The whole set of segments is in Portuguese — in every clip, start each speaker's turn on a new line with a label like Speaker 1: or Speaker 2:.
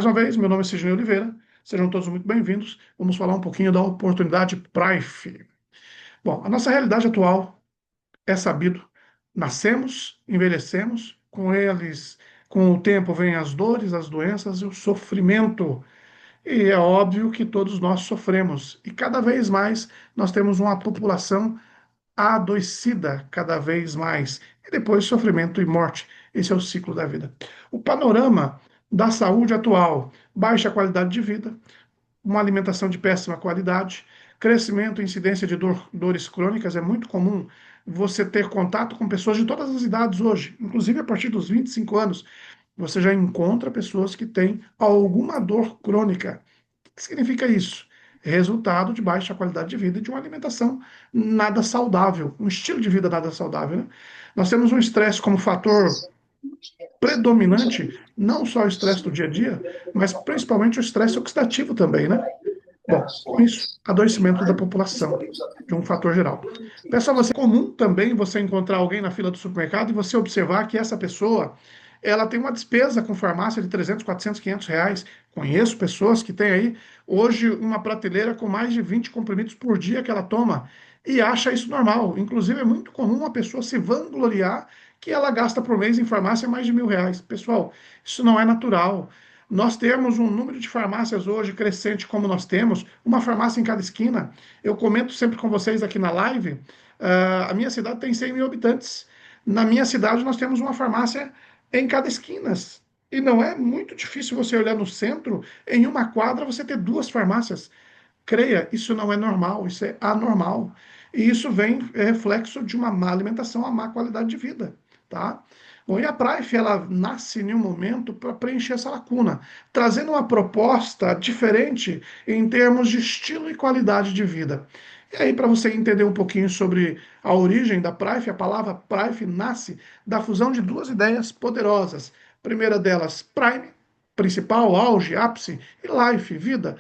Speaker 1: Mais uma vez, meu nome é Sidney Oliveira, sejam todos muito bem-vindos. Vamos falar um pouquinho da oportunidade Prife. Bom, a nossa realidade atual é sabido, nascemos, envelhecemos, com eles, com o tempo vêm as dores, as doenças e o sofrimento. E é óbvio que todos nós sofremos. E cada vez mais nós temos uma população adoecida cada vez mais. E depois sofrimento e morte. Esse é o ciclo da vida. O panorama da saúde atual, baixa qualidade de vida, uma alimentação de péssima qualidade, crescimento e incidência de dores crônicas. É muito comum você ter contato com pessoas de todas as idades hoje, inclusive a partir dos 25 anos. Você já encontra pessoas que têm alguma dor crônica. O que significa isso? Resultado de baixa qualidade de vida e de uma alimentação nada saudável, um estilo de vida nada saudável, né? Nós temos um estresse como fator predominante, não só o estresse do dia a dia, mas principalmente o estresse oxidativo também, né? Bom, com isso, adoecimento da população, de um fator geral. Peço a você, é comum também você encontrar alguém na fila do supermercado e você observar que essa pessoa, ela tem uma despesa com farmácia de 300, 400, 500 reais. Conheço pessoas que têm aí, hoje, uma prateleira com mais de 20 comprimidos por dia que ela toma e acha isso normal. Inclusive, é muito comum uma pessoa se vangloriar que ela gasta por mês em farmácia mais de R$ 1.000. Pessoal, isso não é natural. Nós temos um número de farmácias hoje crescente como nós temos, uma farmácia em cada esquina. Eu comento sempre com vocês aqui na live, a minha cidade tem 100 mil habitantes. Na minha cidade nós temos uma farmácia em cada esquina. E não é muito difícil você olhar no centro, em uma quadra você ter duas farmácias. Creia, isso não é normal, isso é anormal. E isso vem reflexo de uma má alimentação, uma má qualidade de vida, tá? Bom, e a Prife, ela nasce em um momento para preencher essa lacuna, trazendo uma proposta diferente em termos de estilo e qualidade de vida. E aí, para você entender um pouquinho sobre a origem da Prife, a palavra Prife nasce da fusão de duas ideias poderosas. A primeira delas, Prime, principal, auge, ápice, e Life, vida.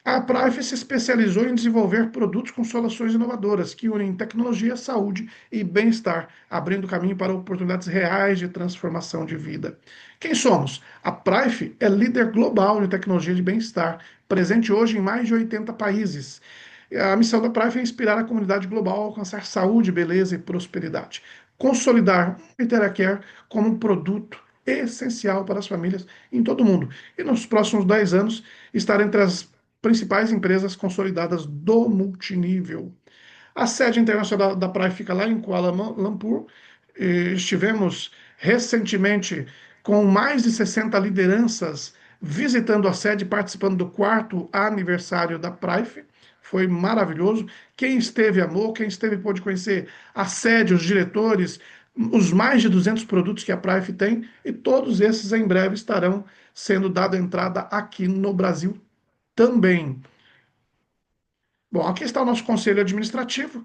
Speaker 1: A Prife se especializou em desenvolver produtos com soluções inovadoras que unem tecnologia, saúde e bem-estar, abrindo caminho para oportunidades reais de transformação de vida. Quem somos? A Prife é líder global de tecnologia de bem-estar, presente hoje em mais de 80 países. A missão da Prife é inspirar a comunidade global a alcançar saúde, beleza e prosperidade. Consolidar o Interacare como um produto essencial para as famílias em todo o mundo. E nos próximos 10 anos estar entre as principais empresas consolidadas do multinível. A sede internacional da Praia fica lá em Kuala Lumpur. Estivemos recentemente com mais de 60 lideranças visitando a sede, participando do quarto aniversário da Prife. Foi maravilhoso. Quem esteve amou, quem esteve pôde conhecer a sede, os diretores, os mais de 200 produtos que a Prife tem, e todos esses em breve estarão sendo dada entrada aqui no Brasil também. Bom, aqui está o nosso conselho administrativo,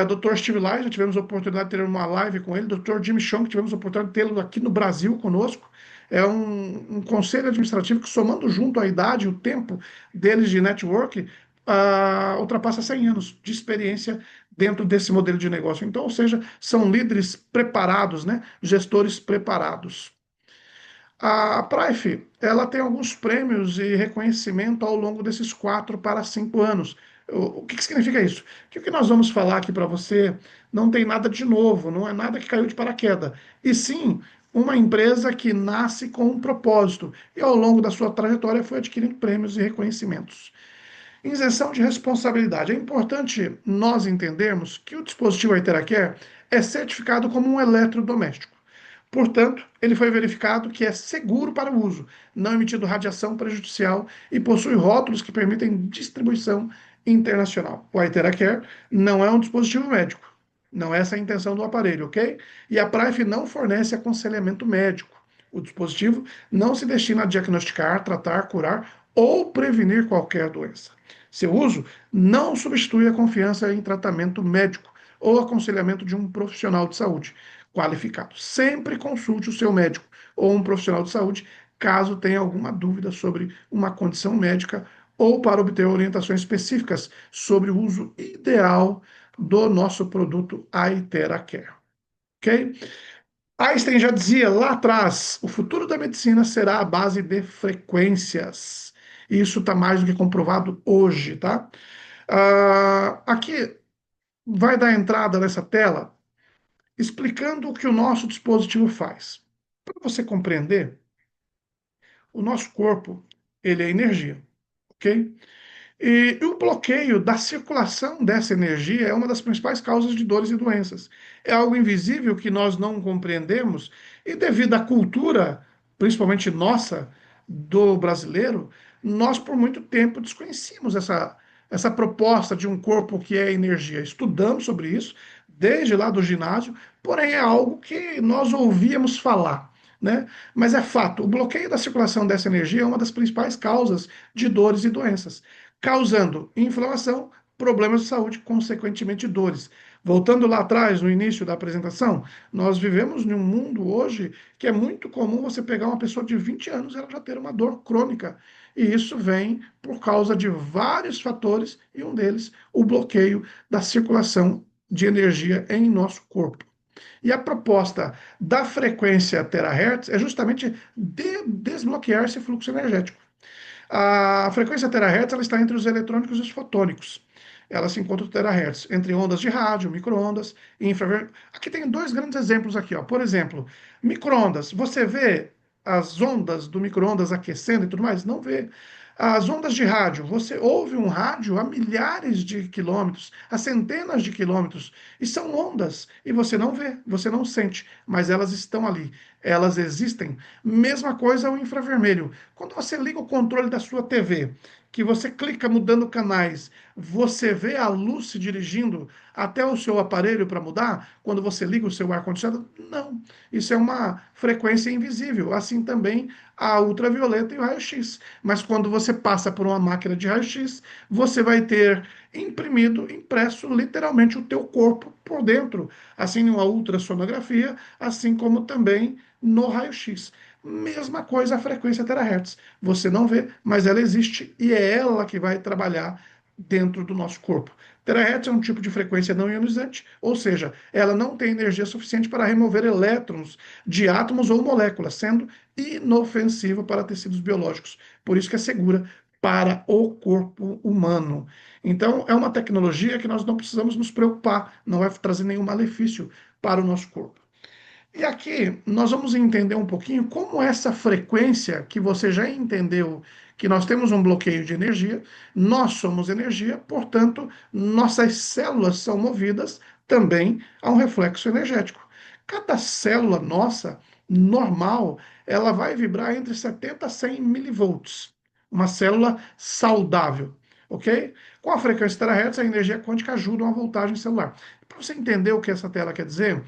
Speaker 1: Dr. Steve Lai, já tivemos a oportunidade de ter uma live com ele, Dr. Jimmy Chong, tivemos a oportunidade de tê-lo aqui no Brasil conosco. É um conselho administrativo que, somando junto a idade e o tempo deles de network, ultrapassa 100 anos de experiência dentro desse modelo de negócio. Então, ou seja, são líderes preparados, né? Gestores preparados. A Prife, ela tem alguns prêmios e reconhecimento ao longo desses 4 para 5 anos. O que significa isso? Que o que nós vamos falar aqui para você não tem nada de novo, não é nada que caiu de paraquedas. E sim, uma empresa que nasce com um propósito e ao longo da sua trajetória foi adquirindo prêmios e reconhecimentos. Isenção de responsabilidade. É importante nós entendermos que o dispositivo Iteracare é certificado como um eletrodoméstico. Portanto, ele foi verificado que é seguro para o uso, não emitindo radiação prejudicial e possui rótulos que permitem distribuição internacional. O Iteracare não é um dispositivo médico. Não é essa a intenção do aparelho, ok? E a Prife não fornece aconselhamento médico. O dispositivo não se destina a diagnosticar, tratar, curar ou prevenir qualquer doença. Seu uso não substitui a confiança em tratamento médico ou aconselhamento de um profissional de saúde qualificado. Sempre consulte o seu médico ou um profissional de saúde caso tenha alguma dúvida sobre uma condição médica ou para obter orientações específicas sobre o uso ideal do nosso produto Aiteracare. Ok? Einstein já dizia lá atrás: o futuro da medicina será a base de frequências. Isso está mais do que comprovado hoje, tá? Aqui vai dar entrada nessa tela explicando o que o nosso dispositivo faz. Para você compreender, o nosso corpo, ele é energia, ok? E o bloqueio da circulação dessa energia é uma das principais causas de dores e doenças. É algo invisível que nós não compreendemos, e devido à cultura, principalmente nossa, do brasileiro, nós por muito tempo desconhecíamos essa proposta de um corpo que é energia. Estudamos sobre isso desde lá do ginásio, porém é algo que nós ouvíamos falar, né? Mas é fato, o bloqueio da circulação dessa energia é uma das principais causas de dores e doenças, causando inflamação, problemas de saúde, consequentemente dores. Voltando lá atrás, no início da apresentação, nós vivemos em um mundo hoje que é muito comum você pegar uma pessoa de 20 anos e ela já ter uma dor crônica. E isso vem por causa de vários fatores, e um deles, o bloqueio da circulação de energia em nosso corpo. E a proposta da frequência terahertz é justamente desbloquear esse fluxo energético. A frequência terahertz ela está entre os eletrônicos e os fotônicos. Ela se encontra no terahertz, entre ondas de rádio, micro-ondas e infravermelho. Aqui tem dois grandes exemplos aqui, ó. Por exemplo, micro-ondas. Você vê as ondas do micro-ondas aquecendo e tudo mais? Não vê. As ondas de rádio, você ouve um rádio a milhares de quilômetros, a centenas de quilômetros, e são ondas, e você não vê, você não sente, mas elas estão ali, elas existem. Mesma coisa o infravermelho. Quando você liga o controle da sua TV, que você clica mudando canais, você vê a luz se dirigindo até o seu aparelho para mudar? Quando você liga o seu ar-condicionado? Não. Isso é uma frequência invisível. Assim também a ultravioleta e o raio-x. Mas quando você passa por uma máquina de raio-x, você vai ter imprimido, impresso literalmente o teu corpo por dentro, assim numa ultrassonografia, assim como também no raio-x. Mesma coisa a frequência terahertz. Você não vê, mas ela existe e é ela que vai trabalhar dentro do nosso corpo. Terahertz é um tipo de frequência não ionizante, ou seja, ela não tem energia suficiente para remover elétrons de átomos ou moléculas, sendo inofensiva para tecidos biológicos. Por isso que é segura para o corpo humano. Então, é uma tecnologia que nós não precisamos nos preocupar, não vai trazer nenhum malefício para o nosso corpo. E aqui nós vamos entender um pouquinho como essa frequência que você já entendeu que nós temos um bloqueio de energia, nós somos energia, portanto, nossas células são movidas também a um reflexo energético. Cada célula nossa, normal, ela vai vibrar entre 70 a 100 milivolts, uma célula saudável, ok? Com a frequência terahertz, a energia quântica ajuda uma voltagem celular. Para você entender o que essa tela quer dizer,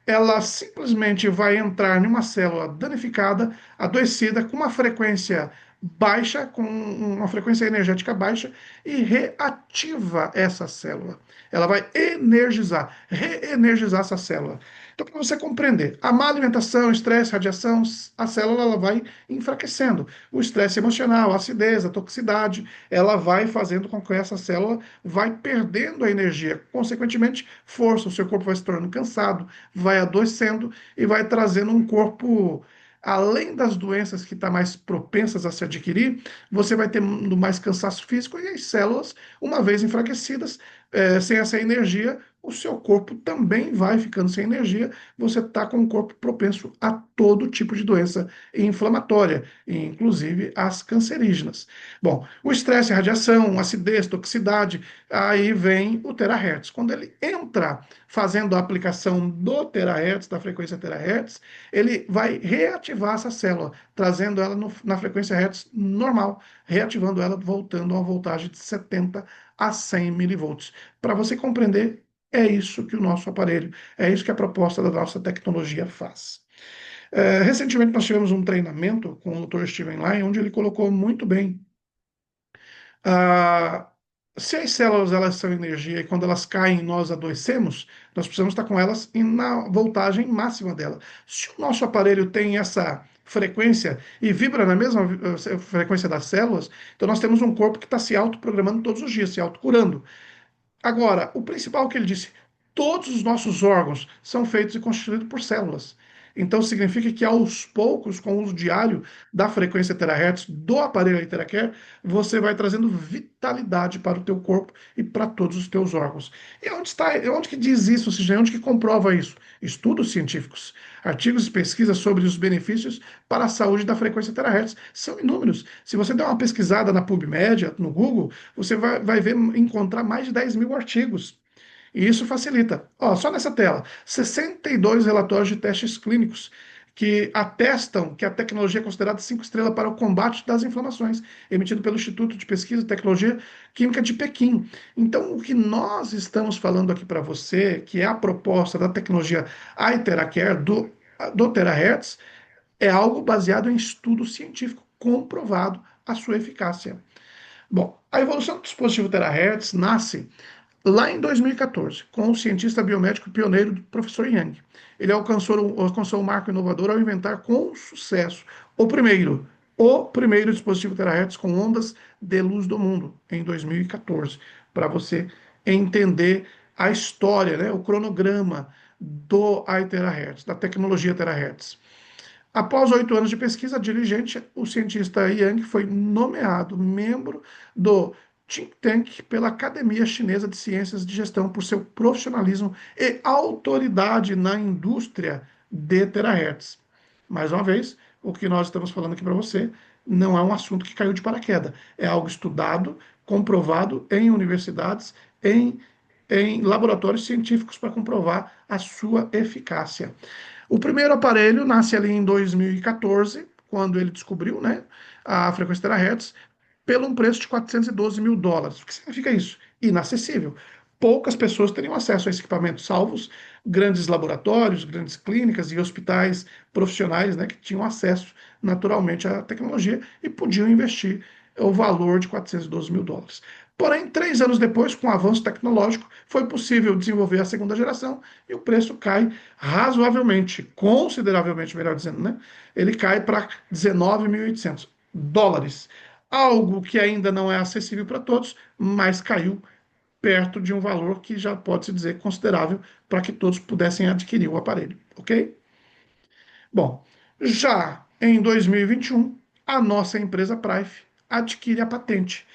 Speaker 1: ela simplesmente vai entrar em uma célula danificada, adoecida, com uma frequência baixa, com uma frequência energética baixa, e reativa essa célula. Ela vai energizar, reenergizar essa célula. Então, para você compreender, a má alimentação, estresse, radiação, a célula ela vai enfraquecendo. O estresse emocional, a acidez, a toxicidade, ela vai fazendo com que essa célula vai perdendo a energia. Consequentemente, força, o seu corpo vai se tornando cansado, vai adoecendo e vai trazendo um corpo, além das doenças que estão mais propensas a se adquirir, você vai tendo mais cansaço físico e as células, uma vez enfraquecidas, sem essa energia, o seu corpo também vai ficando sem energia, você está com um corpo propenso a todo tipo de doença inflamatória, inclusive as cancerígenas. Bom, o estresse, a radiação, acidez, toxicidade, aí vem o terahertz. Quando ele entra fazendo a aplicação do terahertz, da frequência terahertz, ele vai reativar essa célula, trazendo ela na frequência hertz normal, reativando ela, voltando a uma voltagem de 70 a 100 milivolts. Para você compreender, é isso que o nosso aparelho, é isso que a proposta da nossa tecnologia faz. Recentemente nós tivemos um treinamento com o Dr. Steven Lai, onde ele colocou muito bem. Ah, se as células elas são energia e quando elas caem nós adoecemos, nós precisamos estar com elas na voltagem máxima dela. Se o nosso aparelho tem essa frequência e vibra na mesma frequência das células, então nós temos um corpo que está se autoprogramando todos os dias, se autocurando. Agora, o principal que ele disse, todos os nossos órgãos são feitos e constituídos por células. Então significa que aos poucos, com o uso diário da frequência terahertz do aparelho iTeracare, você vai trazendo vitalidade para o teu corpo e para todos os teus órgãos. E onde está, onde que diz isso, ou seja, onde que comprova isso? Estudos científicos, artigos e pesquisas sobre os benefícios para a saúde da frequência terahertz são inúmeros. Se você der uma pesquisada na PubMed, no Google, você vai ver, encontrar mais de 10 mil artigos. E isso facilita. Ó, só nessa tela, 62 relatórios de testes clínicos que atestam que a tecnologia é considerada 5 estrelas para o combate das inflamações, emitido pelo Instituto de Pesquisa e Tecnologia Química de Pequim. Então, o que nós estamos falando aqui para você, que é a proposta da tecnologia iTeracare do Terahertz, é algo baseado em estudo científico comprovado a sua eficácia. Bom, a evolução do dispositivo Terahertz nasce lá em 2014, com o cientista biomédico pioneiro do professor Yang. Ele alcançou um marco inovador ao inventar com sucesso o primeiro dispositivo terahertz com ondas de luz do mundo, em 2014, para você entender a história, né, o cronograma do iTerahertz, da tecnologia terahertz. Após 8 anos de pesquisa diligente, o cientista Yang foi nomeado membro do think tank pela Academia Chinesa de Ciências de Gestão por seu profissionalismo e autoridade na indústria de terahertz. Mais uma vez, o que nós estamos falando aqui para você não é um assunto que caiu de paraquedas. É algo estudado, comprovado em universidades, em laboratórios científicos para comprovar a sua eficácia. O primeiro aparelho nasce ali em 2014, quando ele descobriu, né, a frequência terahertz, pelo um preço de US$ 412 mil. O que significa isso? Inacessível. Poucas pessoas teriam acesso a esse equipamento, salvos grandes laboratórios, grandes clínicas e hospitais profissionais, né, que tinham acesso naturalmente à tecnologia e podiam investir o valor de US$ 412 mil. Porém, 3 anos depois, com o avanço tecnológico, foi possível desenvolver a segunda geração e o preço cai razoavelmente, consideravelmente, melhor dizendo, né? Ele cai para US$ 19.800. Algo que ainda não é acessível para todos, mas caiu perto de um valor que já pode se dizer considerável para que todos pudessem adquirir o aparelho, ok? Bom, já em 2021, a nossa empresa Prife adquire a patente,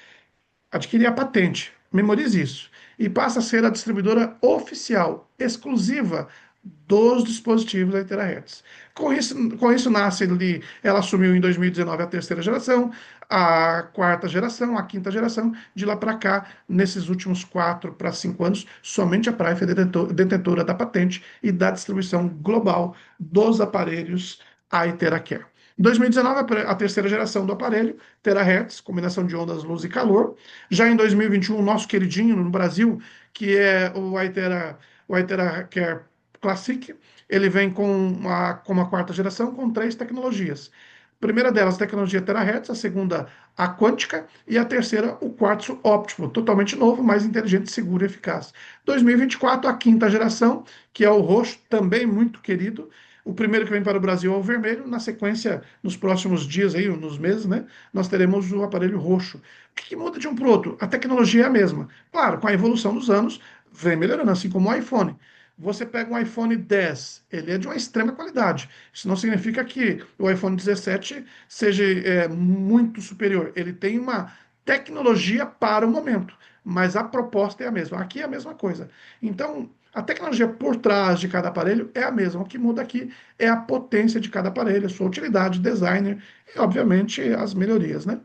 Speaker 1: memorize isso, e passa a ser a distribuidora oficial, exclusiva dos dispositivos da Terahertz. Com isso nasce ali, ela assumiu em 2019 a terceira geração, a quarta geração, a quinta geração, de lá para cá, nesses últimos 4 para 5 anos, somente a Prife é detentora da patente e da distribuição global dos aparelhos iTeracare. Em 2019, a terceira geração do aparelho, Terahertz, combinação de ondas, luz e calor. Já em 2021, o nosso queridinho no Brasil, que é o iTeracare Classic, ele vem com uma quarta geração com 3 tecnologias. A primeira delas, a tecnologia Terahertz, a segunda, a quântica, e a terceira, o quartzo óptico, totalmente novo, mais inteligente, seguro e eficaz. 2024, a quinta geração, que é o roxo, também muito querido. O primeiro que vem para o Brasil é o vermelho. Na sequência, nos próximos dias, aí, nos meses, né, nós teremos o aparelho roxo. O que muda de um para o outro? A tecnologia é a mesma. Claro, com a evolução dos anos, vem melhorando, assim como o iPhone. Você pega um iPhone 10, ele é de uma extrema qualidade. Isso não significa que o iPhone 17 seja muito superior. Ele tem uma tecnologia para o momento, mas a proposta é a mesma. Aqui é a mesma coisa. Então, a tecnologia por trás de cada aparelho é a mesma. O que muda aqui é a potência de cada aparelho, a sua utilidade, designer e, obviamente, as melhorias, né?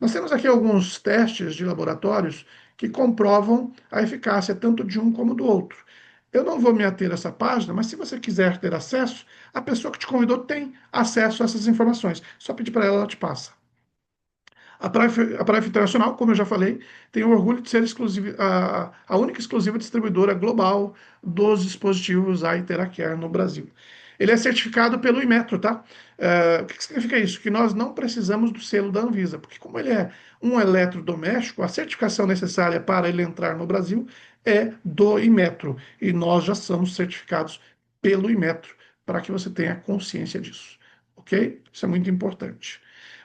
Speaker 1: Nós temos aqui alguns testes de laboratórios que comprovam a eficácia tanto de um como do outro. Eu não vou me ater a essa página, mas se você quiser ter acesso, a pessoa que te convidou tem acesso a essas informações. Só pedir para ela, ela te passa. A Prife Internacional, como eu já falei, tem o orgulho de ser a única exclusiva distribuidora global dos dispositivos iTeracare no Brasil. Ele é certificado pelo Inmetro, tá? O que significa isso? Que nós não precisamos do selo da Anvisa, porque como ele é um eletrodoméstico, a certificação necessária para ele entrar no Brasil é do Inmetro, e nós já somos certificados pelo Inmetro, para que você tenha consciência disso, ok? Isso é muito importante.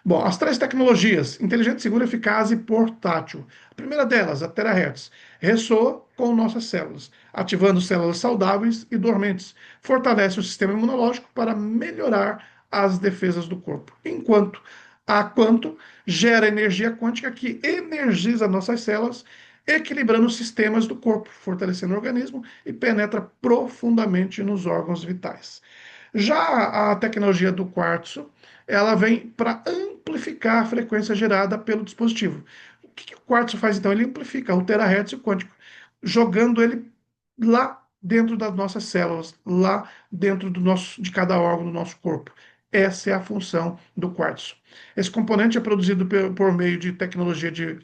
Speaker 1: Bom, as três tecnologias, inteligente, segura, eficaz e portátil. A primeira delas, a Terahertz, ressoa com nossas células, ativando células saudáveis e dormentes. Fortalece o sistema imunológico para melhorar as defesas do corpo. Enquanto a Quanto gera energia quântica que energiza nossas células, equilibrando os sistemas do corpo, fortalecendo o organismo e penetra profundamente nos órgãos vitais. Já a tecnologia do quartzo, ela vem para amplificar a frequência gerada pelo dispositivo. O que o quartzo faz então? Ele amplifica o terahertz e o quântico, jogando ele lá dentro das nossas células, lá dentro de cada órgão do nosso corpo. Essa é a função do quartzo. Esse componente é produzido por meio de tecnologia de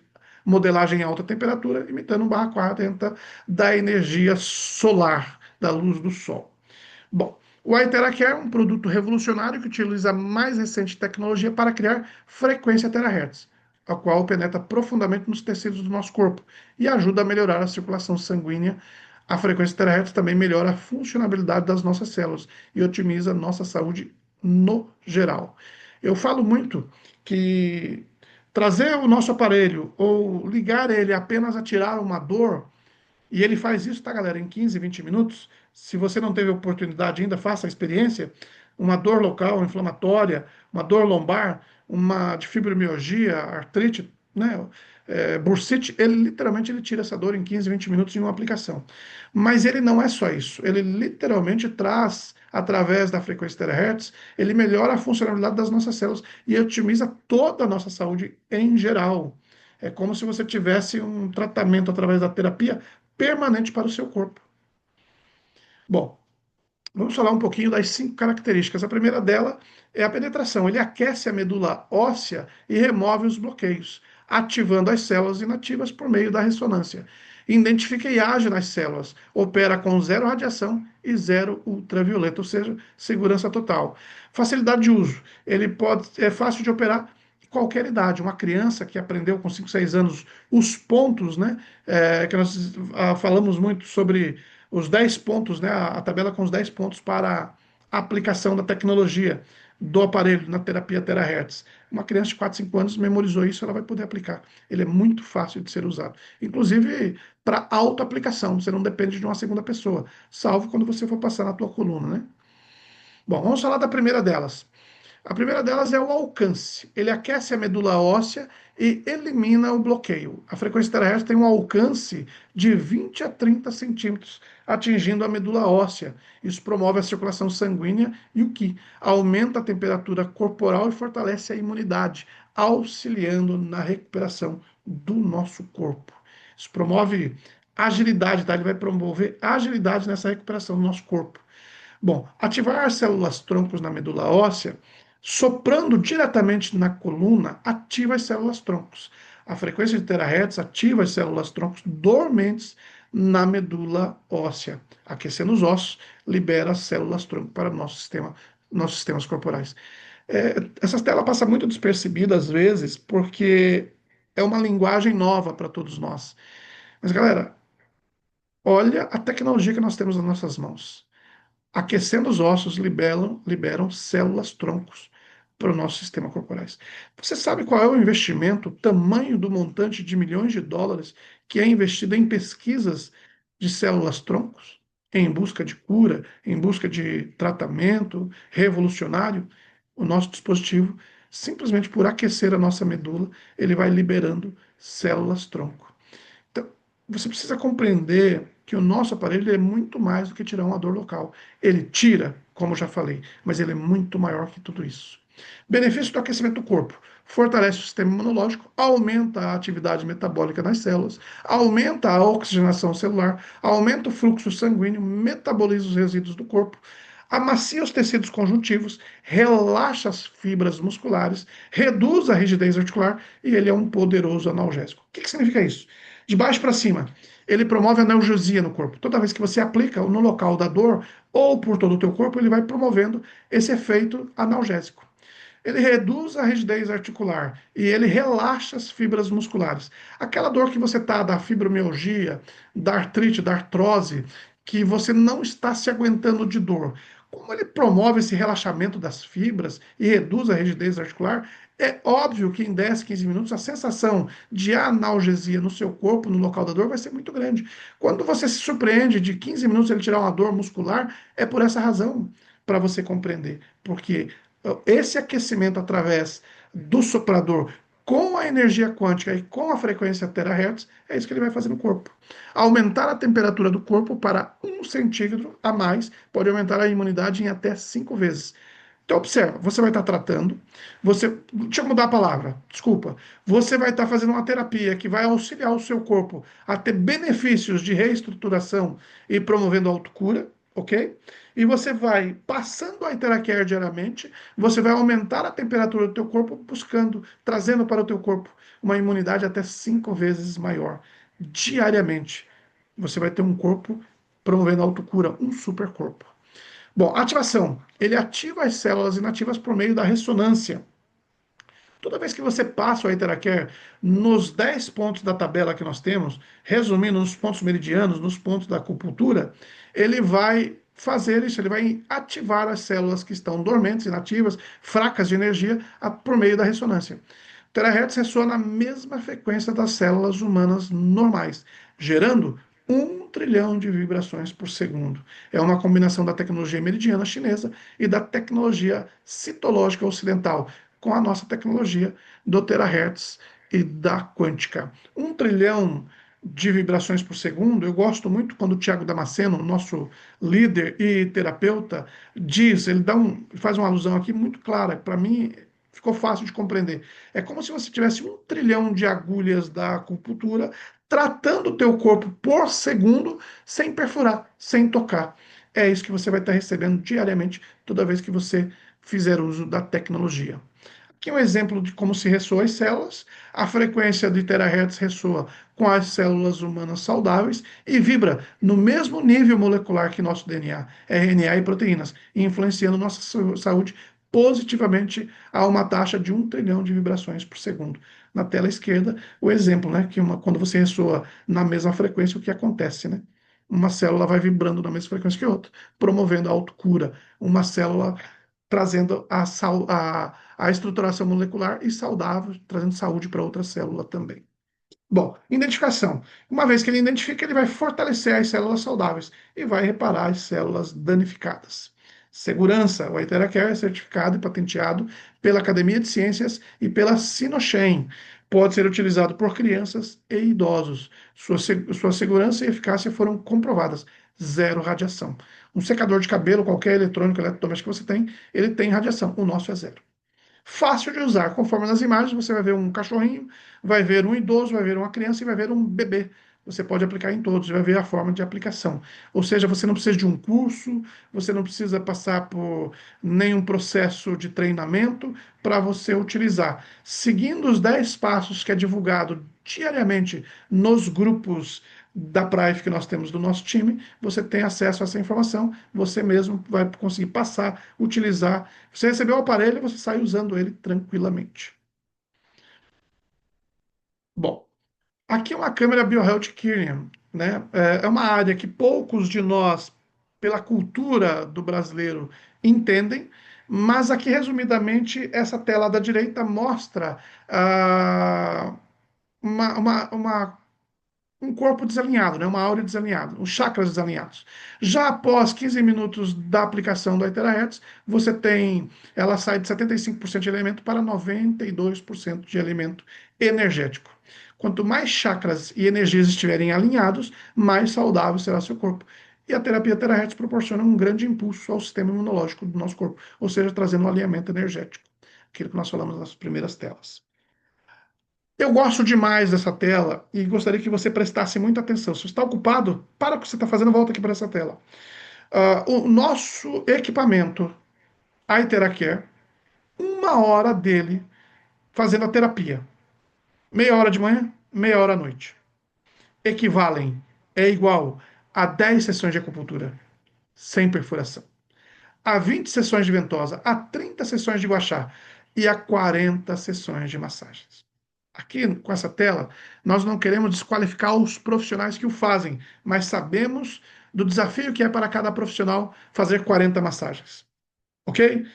Speaker 1: modelagem em alta temperatura, imitando 1/40 da energia solar, da luz do sol. Bom, o iTeraCare é um produto revolucionário que utiliza a mais recente tecnologia para criar frequência terahertz, a qual penetra profundamente nos tecidos do nosso corpo e ajuda a melhorar a circulação sanguínea. A frequência terahertz também melhora a funcionalidade das nossas células e otimiza a nossa saúde no geral. Eu falo muito que trazer o nosso aparelho ou ligar ele apenas a tirar uma dor, e ele faz isso, tá, galera, em 15, 20 minutos. Se você não teve oportunidade ainda, faça a experiência. Uma dor local inflamatória, uma dor lombar, uma de fibromialgia, artrite, né, bursite, ele literalmente ele tira essa dor em 15, 20 minutos em uma aplicação. Mas ele não é só isso. Ele literalmente traz, através da frequência terahertz, ele melhora a funcionalidade das nossas células e otimiza toda a nossa saúde em geral. É como se você tivesse um tratamento através da terapia permanente para o seu corpo. Bom, vamos falar um pouquinho das 5 características. A primeira dela é a penetração. Ele aquece a medula óssea e remove os bloqueios, ativando as células inativas por meio da ressonância. Identifica e age nas células. Opera com zero radiação e zero ultravioleta, ou seja, segurança total. Facilidade de uso. É fácil de operar em qualquer idade. Uma criança que aprendeu com 5, 6 anos os pontos, né? Que nós falamos muito sobre os 10 pontos, né, a tabela com os 10 pontos para a aplicação da tecnologia do aparelho na terapia Terahertz. Uma criança de 4, 5 anos memorizou isso, ela vai poder aplicar. Ele é muito fácil de ser usado. Inclusive para auto-aplicação, você não depende de uma segunda pessoa, salvo quando você for passar na tua coluna, né? Bom, vamos falar da primeira delas. A primeira delas é o alcance. Ele aquece a medula óssea e elimina o bloqueio. A frequência terahertz tem um alcance de 20 a 30 centímetros, atingindo a medula óssea. Isso promove a circulação sanguínea e o que aumenta a temperatura corporal e fortalece a imunidade, auxiliando na recuperação do nosso corpo. Isso promove agilidade, tá? Ele vai promover agilidade nessa recuperação do nosso corpo. Bom, ativar as células troncos na medula óssea, soprando diretamente na coluna, ativa as células troncos. A frequência de terahertz ativa as células troncos dormentes na medula óssea, aquecendo os ossos, libera as células tronco para o nossos sistemas corporais. Essa tela passa muito despercebida às vezes, porque é uma linguagem nova para todos nós. Mas, galera, olha a tecnologia que nós temos nas nossas mãos. Aquecendo os ossos, liberam células troncos para o nosso sistema corporais. Você sabe qual é o investimento, o tamanho do montante de milhões de dólares que é investido em pesquisas de células troncos, em busca de cura, em busca de tratamento revolucionário? O nosso dispositivo, simplesmente por aquecer a nossa medula, ele vai liberando células tronco. Então, você precisa compreender que o nosso aparelho é muito mais do que tirar uma dor local. Ele tira, como já falei, mas ele é muito maior que tudo isso. Benefício do aquecimento do corpo: fortalece o sistema imunológico, aumenta a atividade metabólica nas células, aumenta a oxigenação celular, aumenta o fluxo sanguíneo, metaboliza os resíduos do corpo, amacia os tecidos conjuntivos, relaxa as fibras musculares, reduz a rigidez articular e ele é um poderoso analgésico. O que significa isso? De baixo para cima, ele promove analgesia no corpo. Toda vez que você aplica no local da dor ou por todo o teu corpo, ele vai promovendo esse efeito analgésico. Ele reduz a rigidez articular e ele relaxa as fibras musculares. Aquela dor que você está da fibromialgia, da artrite, da artrose, que você não está se aguentando de dor. Como ele promove esse relaxamento das fibras e reduz a rigidez articular, É óbvio que em 10, 15 minutos a sensação de analgesia no seu corpo, no local da dor, vai ser muito grande. Quando você se surpreende de 15 minutos ele tirar uma dor muscular, é por essa razão, para você compreender. Porque esse aquecimento através do soprador com a energia quântica e com a frequência terahertz, é isso que ele vai fazer no corpo. Aumentar a temperatura do corpo para 1 centígrado a mais pode aumentar a imunidade em até 5 vezes. Então, observa, você vai estar tratando, deixa eu mudar a palavra, desculpa. Você vai estar fazendo uma terapia que vai auxiliar o seu corpo a ter benefícios de reestruturação e promovendo a autocura, ok? E você vai, passando a Interacare diariamente, você vai aumentar a temperatura do teu corpo, buscando, trazendo para o teu corpo uma imunidade até 5 vezes maior, diariamente. Você vai ter um corpo promovendo a autocura, um super corpo. Bom, ativação. Ele ativa as células inativas por meio da ressonância. Toda vez que você passa o Iteracare nos 10 pontos da tabela que nós temos, resumindo nos pontos meridianos, nos pontos da acupuntura, ele vai fazer isso, ele vai ativar as células que estão dormentes, inativas, fracas de energia, por meio da ressonância. O terahertz ressoa na mesma frequência das células humanas normais, gerando 1 trilhão de vibrações por segundo. É uma combinação da tecnologia meridiana chinesa e da tecnologia citológica ocidental, com a nossa tecnologia do terahertz e da quântica. 1 trilhão de vibrações por segundo, eu gosto muito quando o Tiago Damasceno, nosso líder e terapeuta, diz, ele faz uma alusão aqui muito clara, para mim ficou fácil de compreender. É como se você tivesse 1 trilhão de agulhas da acupuntura tratando o teu corpo por segundo, sem perfurar, sem tocar. É isso que você vai estar recebendo diariamente, toda vez que você fizer uso da tecnologia. Aqui é um exemplo de como se ressoa as células. A frequência de terahertz ressoa com as células humanas saudáveis e vibra no mesmo nível molecular que nosso DNA, RNA e proteínas, influenciando nossa saúde positivamente a uma taxa de 1 trilhão de vibrações por segundo. Na tela esquerda, o exemplo, né, que quando você ressoa na mesma frequência, o que acontece, né? Uma célula vai vibrando na mesma frequência que outra, promovendo a autocura. Uma célula trazendo a estruturação molecular e saudável, trazendo saúde para outra célula também. Bom, identificação. Uma vez que ele identifica, ele vai fortalecer as células saudáveis e vai reparar as células danificadas. Segurança. O Iteracare é certificado e patenteado pela Academia de Ciências e pela Sinochem. Pode ser utilizado por crianças e idosos. Sua segurança e eficácia foram comprovadas. Zero radiação. Um secador de cabelo, qualquer eletrônico, eletrodoméstico que você tem, ele tem radiação. O nosso é zero. Fácil de usar. Conforme nas imagens, você vai ver um cachorrinho, vai ver um idoso, vai ver uma criança e vai ver um bebê. Você pode aplicar em todos, vai ver a forma de aplicação. Ou seja, você não precisa de um curso, você não precisa passar por nenhum processo de treinamento para você utilizar. Seguindo os 10 passos que é divulgado diariamente nos grupos da Prive que nós temos do nosso time, você tem acesso a essa informação, você mesmo vai conseguir passar, utilizar. Você recebeu o aparelho, você sai usando ele tranquilamente. Bom, aqui é uma câmera BioHealth Kirian, né? É uma área que poucos de nós, pela cultura do brasileiro, entendem, mas aqui, resumidamente, essa tela da direita mostra uma um corpo desalinhado, né? Uma áurea desalinhada, os chakras desalinhados. Já após 15 minutos da aplicação do Terahertz, ela sai de 75% de elemento para 92% de elemento energético. Quanto mais chakras e energias estiverem alinhados, mais saudável será seu corpo. E a terapia Terahertz proporciona um grande impulso ao sistema imunológico do nosso corpo, ou seja, trazendo um alinhamento energético, aquilo que nós falamos nas primeiras telas. Eu gosto demais dessa tela e gostaria que você prestasse muita atenção. Se você está ocupado, para o que você está fazendo, volta aqui para essa tela. O nosso equipamento, a Iteracare, 1 hora dele fazendo a terapia. Meia hora de manhã, meia hora à noite. Equivalem, é igual a 10 sessões de acupuntura, sem perfuração. A 20 sessões de ventosa, a 30 sessões de guachá e a 40 sessões de massagens. Aqui com essa tela, nós não queremos desqualificar os profissionais que o fazem, mas sabemos do desafio que é para cada profissional fazer 40 massagens, ok?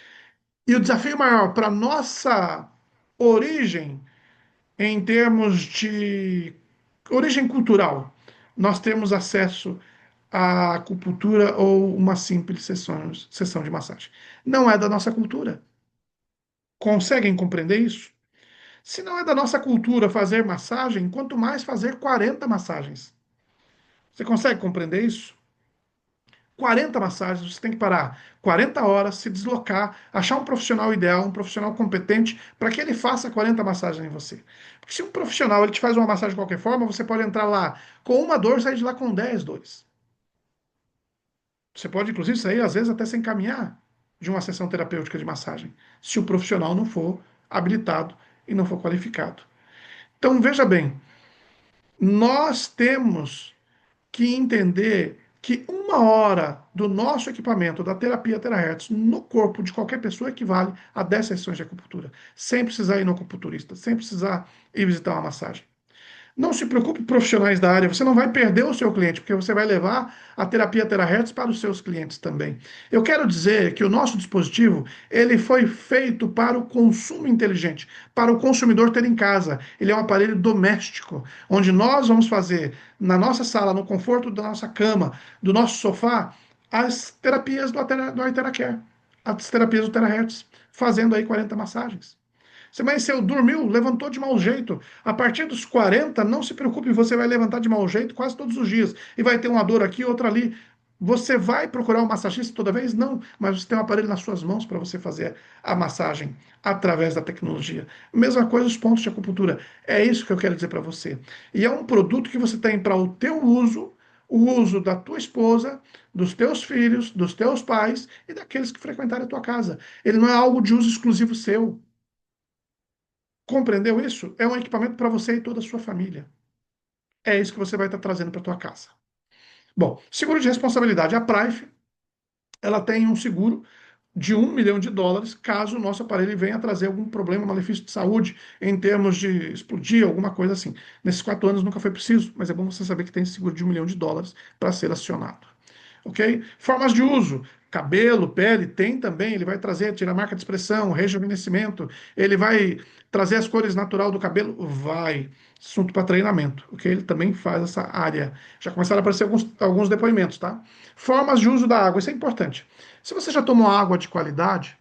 Speaker 1: E o desafio maior para nossa origem em termos de origem cultural. Nós temos acesso à acupuntura ou uma simples sessão de massagem. Não é da nossa cultura. Conseguem compreender isso? Se não é da nossa cultura fazer massagem, quanto mais fazer 40 massagens. Você consegue compreender isso? 40 massagens, você tem que parar 40 horas, se deslocar, achar um profissional ideal, um profissional competente, para que ele faça 40 massagens em você. Porque se um profissional ele te faz uma massagem de qualquer forma, você pode entrar lá com uma dor e sair de lá com 10 dores. Você pode, inclusive, sair, às vezes, até sem caminhar de uma sessão terapêutica de massagem, se o profissional não for habilitado e não for qualificado. Então, veja bem, nós temos que entender que uma hora do nosso equipamento, da terapia Terahertz, no corpo de qualquer pessoa equivale a 10 sessões de acupuntura, sem precisar ir no acupunturista, sem precisar ir visitar uma massagem. Não se preocupe, profissionais da área, você não vai perder o seu cliente, porque você vai levar a terapia Terahertz para os seus clientes também. Eu quero dizer que o nosso dispositivo, ele foi feito para o consumo inteligente, para o consumidor ter em casa. Ele é um aparelho doméstico, onde nós vamos fazer na nossa sala, no conforto da nossa cama, do nosso sofá, as terapias do Iteracare, as terapias do Terahertz, fazendo aí 40 massagens. Você amanheceu, dormiu, levantou de mau jeito. A partir dos 40, não se preocupe, você vai levantar de mau jeito quase todos os dias. E vai ter uma dor aqui, outra ali. Você vai procurar um massagista toda vez? Não, mas você tem um aparelho nas suas mãos para você fazer a massagem através da tecnologia. Mesma coisa os pontos de acupuntura. É isso que eu quero dizer para você. E é um produto que você tem para o teu uso, o uso da tua esposa, dos teus filhos, dos teus pais e daqueles que frequentarem a tua casa. Ele não é algo de uso exclusivo seu. Compreendeu isso? É um equipamento para você e toda a sua família. É isso que você vai estar trazendo para a tua casa. Bom, seguro de responsabilidade. A Prife, ela tem um seguro de US$ 1 milhão caso o nosso aparelho venha a trazer algum problema, malefício de saúde, em termos de explodir, alguma coisa assim. Nesses 4 anos nunca foi preciso, mas é bom você saber que tem seguro de US$ 1 milhão para ser acionado. Ok? Formas de uso. Cabelo, pele, tem também. Ele vai trazer, tirar marca de expressão, rejuvenescimento. Ele vai trazer as cores natural do cabelo? Vai. Assunto para treinamento, ok? Ele também faz essa área. Já começaram a aparecer alguns depoimentos, tá? Formas de uso da água, isso é importante. Se você já tomou água de qualidade,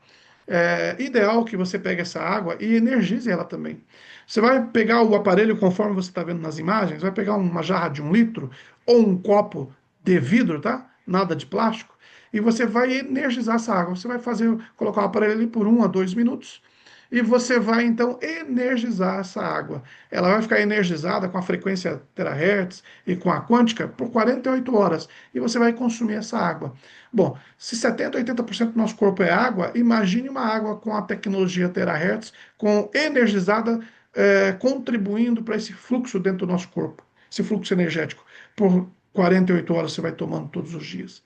Speaker 1: é ideal que você pegue essa água e energize ela também. Você vai pegar o aparelho conforme você está vendo nas imagens, vai pegar uma jarra de 1 litro ou um copo de vidro, tá? Nada de plástico, e você vai energizar essa água. Você vai fazer, colocar o aparelho ali por 1 a 2 minutos e você vai então energizar essa água. Ela vai ficar energizada com a frequência terahertz e com a quântica por 48 horas e você vai consumir essa água. Bom, se 70, 80% do nosso corpo é água, imagine uma água com a tecnologia terahertz, com energizada, contribuindo para esse fluxo dentro do nosso corpo, esse fluxo energético. Por 48 horas você vai tomando todos os dias.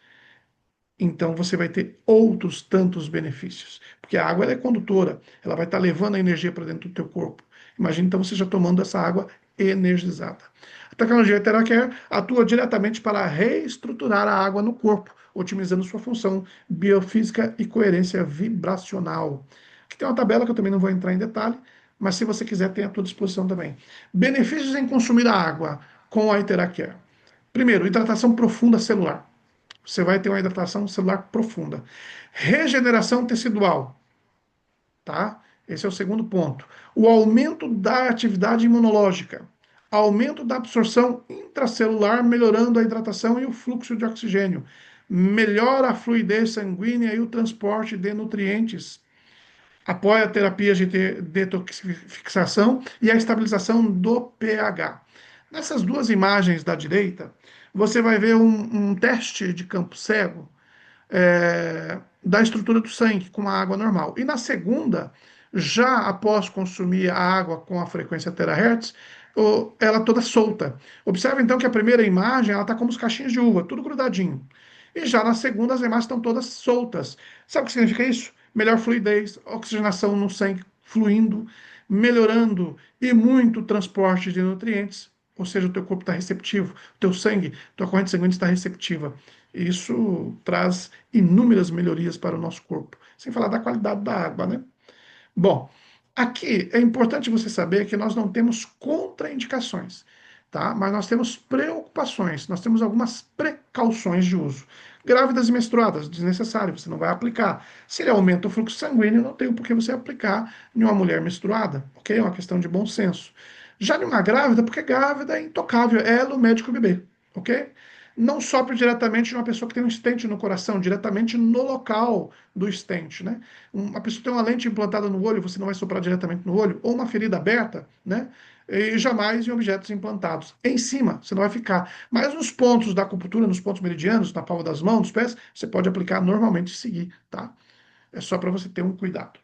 Speaker 1: Então você vai ter outros tantos benefícios. Porque a água ela é condutora, ela vai estar levando a energia para dentro do teu corpo. Imagina então você já tomando essa água energizada. A tecnologia Theracare atua diretamente para reestruturar a água no corpo, otimizando sua função biofísica e coerência vibracional. Aqui tem uma tabela que eu também não vou entrar em detalhe, mas se você quiser, tem à tua disposição também. Benefícios em consumir a água com a Iteracare. Primeiro, hidratação profunda celular. Você vai ter uma hidratação celular profunda. Regeneração tecidual, tá? Esse é o segundo ponto. O aumento da atividade imunológica. Aumento da absorção intracelular, melhorando a hidratação e o fluxo de oxigênio. Melhora a fluidez sanguínea e o transporte de nutrientes. Apoia terapias de detoxificação e a estabilização do pH. Nessas duas imagens da direita, você vai ver um teste de campo cego da estrutura do sangue com a água normal. E na segunda, já após consumir a água com a frequência terahertz, ela toda solta. Observe então que a primeira imagem ela está como os cachinhos de uva, tudo grudadinho. E já na segunda, as imagens estão todas soltas. Sabe o que significa isso? Melhor fluidez, oxigenação no sangue fluindo, melhorando e muito transporte de nutrientes. Ou seja, o teu corpo está receptivo, o teu sangue, tua corrente sanguínea está receptiva. Isso traz inúmeras melhorias para o nosso corpo, sem falar da qualidade da água, né? Bom, Aqui é importante você saber que nós não temos contraindicações, tá? Mas nós temos preocupações, nós temos algumas precauções de uso. Grávidas e menstruadas, desnecessário, você não vai aplicar. Se ele aumenta o fluxo sanguíneo, não tem por que você aplicar em uma mulher menstruada, ok? É uma questão de bom senso. Já em uma grávida, porque grávida é intocável, é ela, o médico e o bebê, ok? Não sopre diretamente de uma pessoa que tem um stent no coração, diretamente no local do stent, né? Uma pessoa tem uma lente implantada no olho, você não vai soprar diretamente no olho, ou uma ferida aberta, né? E jamais em objetos implantados. Em cima, você não vai ficar. Mas nos pontos da acupuntura, nos pontos meridianos, na palma das mãos, dos pés, você pode aplicar normalmente e seguir, tá? É só para você ter um cuidado.